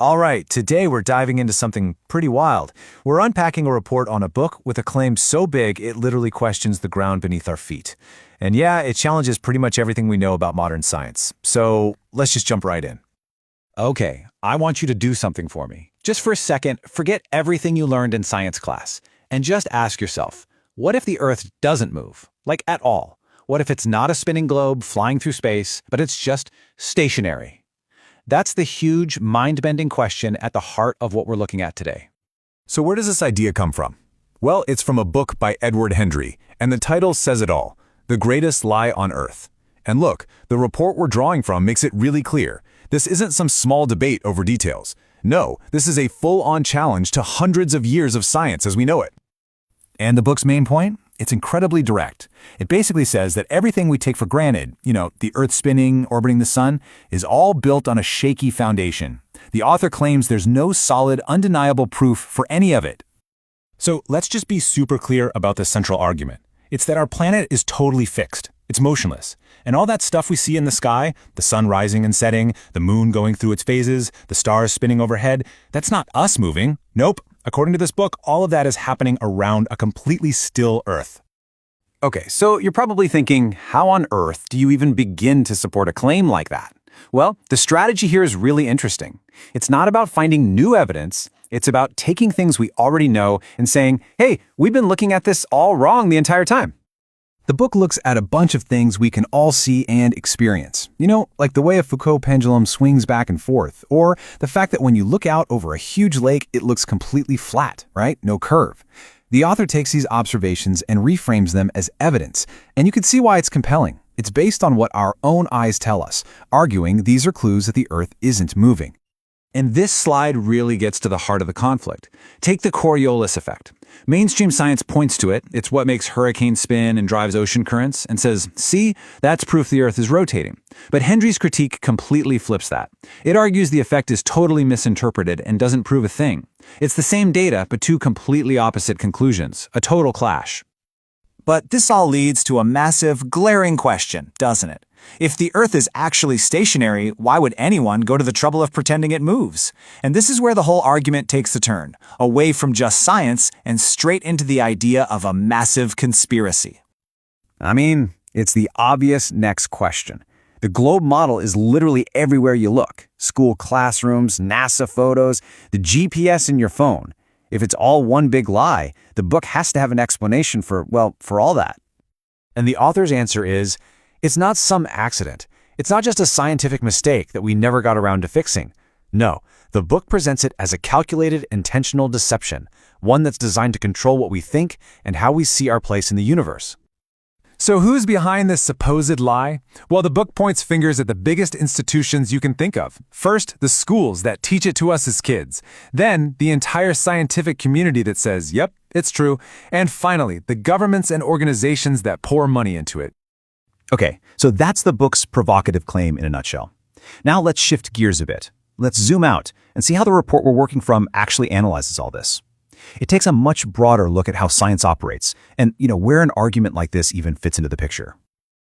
All right, today we're diving into something pretty wild. We're unpacking a report on a book with a claim so big it literally questions the ground beneath our feet. And yeah, it challenges pretty much everything we know about modern science. So let's just jump right in. Okay, I want you to do something for me. Just for a second, forget everything you learned in science class, and just ask yourself, what if the Earth doesn't move? Like at all? What if it's not a spinning globe flying through space, but it's just stationary? That's the huge, mind-bending question at the heart of what we're looking at today. So where does this idea come from? Well, it's from a book by Hendrie, and the title says it all, The Greatest Lie on Earth. And look, the report we're drawing from makes it really clear. This isn't some small debate over details. No, this is a full-on challenge to hundreds of years of science as we know it. And the book's main point? It's incredibly direct. It basically says that everything we take for granted, the Earth spinning, orbiting the sun, is all built on a shaky foundation. The author claims there's no solid, undeniable proof for any of it. So let's just be super clear about the central argument. It's that our planet is totally fixed. It's motionless. And all that stuff we see in the sky, the sun rising and setting, the moon going through its phases, the stars spinning overhead, that's not us moving. Nope. According to this book, all of that is happening around a completely still Earth. Okay, so you're probably thinking, how on earth do you even begin to support a claim like that? Well, the strategy here is really interesting. It's not about finding new evidence. It's about taking things we already know and saying, hey, we've been looking at this all wrong the entire time. The book looks at a bunch of things we can all see and experience. Like the way a Foucault pendulum swings back and forth, or the fact that when you look out over a huge lake, it looks completely flat, right? No curve. The author takes these observations and reframes them as evidence, and you can see why it's compelling. It's based on what our own eyes tell us, arguing these are clues that the Earth isn't moving. And this slide really gets to the heart of the conflict. Take the Coriolis effect. Mainstream science points to it. It's what makes hurricanes spin and drives ocean currents and says, see, that's proof the Earth is rotating. But Hendrie's critique completely flips that. It argues the effect is totally misinterpreted and doesn't prove a thing. It's the same data, but two completely opposite conclusions, a total clash. But this all leads to a massive, glaring question, doesn't it? If the Earth is actually stationary, why would anyone go to the trouble of pretending it moves? And this is where the whole argument takes a turn, away from just science and straight into the idea of a massive conspiracy. It's the obvious next question. The globe model is literally everywhere you look. School classrooms, NASA photos, the GPS in your phone. If it's all one big lie, the book has to have an explanation for all that. And the author's answer is, it's not some accident. It's not just a scientific mistake that we never got around to fixing. No, the book presents it as a calculated, intentional deception, one that's designed to control what we think and how we see our place in the universe. So who's behind this supposed lie? Well, the book points fingers at the biggest institutions you can think of. First, the schools that teach it to us as kids. Then, the entire scientific community that says, yep, it's true. And finally, the governments and organizations that pour money into it. Okay, so that's the book's provocative claim in a nutshell. Now let's shift gears a bit. Let's zoom out and see how the report we're working from actually analyzes all this. It takes a much broader look at how science operates and, where an argument like this even fits into the picture.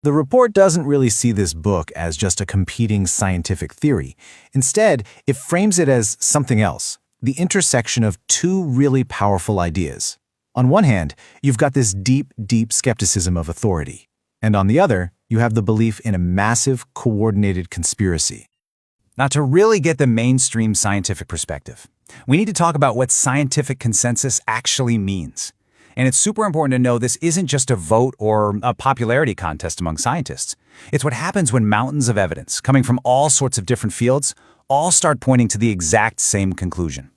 The report doesn't really see this book as just a competing scientific theory. Instead, it frames it as something else, the intersection of two really powerful ideas. On one hand, you've got this deep, deep skepticism of authority. And on the other, you have the belief in a massive, coordinated conspiracy. Now, to really get the mainstream scientific perspective, we need to talk about what scientific consensus actually means. And it's super important to know this isn't just a vote or a popularity contest among scientists. It's what happens when mountains of evidence, coming from all sorts of different fields, all start pointing to the exact same conclusion.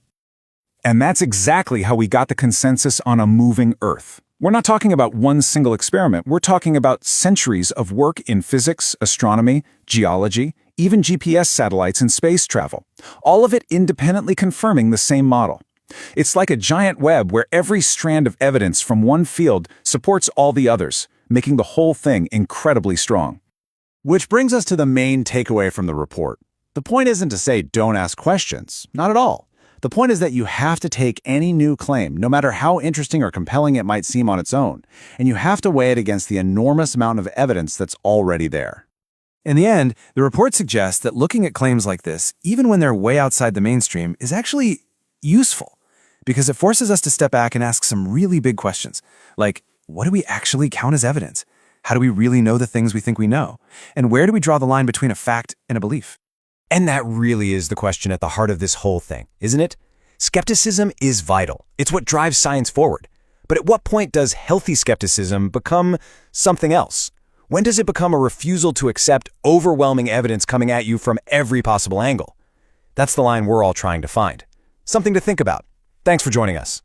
And that's exactly how we got the consensus on a moving Earth. We're not talking about one single experiment. We're talking about centuries of work in physics, astronomy, geology, even GPS satellites and space travel, all of it independently confirming the same model. It's like a giant web where every strand of evidence from one field supports all the others, making the whole thing incredibly strong. Which brings us to the main takeaway from the report. The point isn't to say don't ask questions, not at all. The point is that you have to take any new claim, no matter how interesting or compelling it might seem on its own, and you have to weigh it against the enormous amount of evidence that's already there. In the end, the report suggests that looking at claims like this, even when they're way outside the mainstream, is actually useful because it forces us to step back and ask some really big questions, like, what do we actually count as evidence? How do we really know the things we think we know? And where do we draw the line between a fact and a belief? And that really is the question at the heart of this whole thing, isn't it? Skepticism is vital. It's what drives science forward. But at what point does healthy skepticism become something else? When does it become a refusal to accept overwhelming evidence coming at you from every possible angle? That's the line we're all trying to find. Something to think about. Thanks for joining us.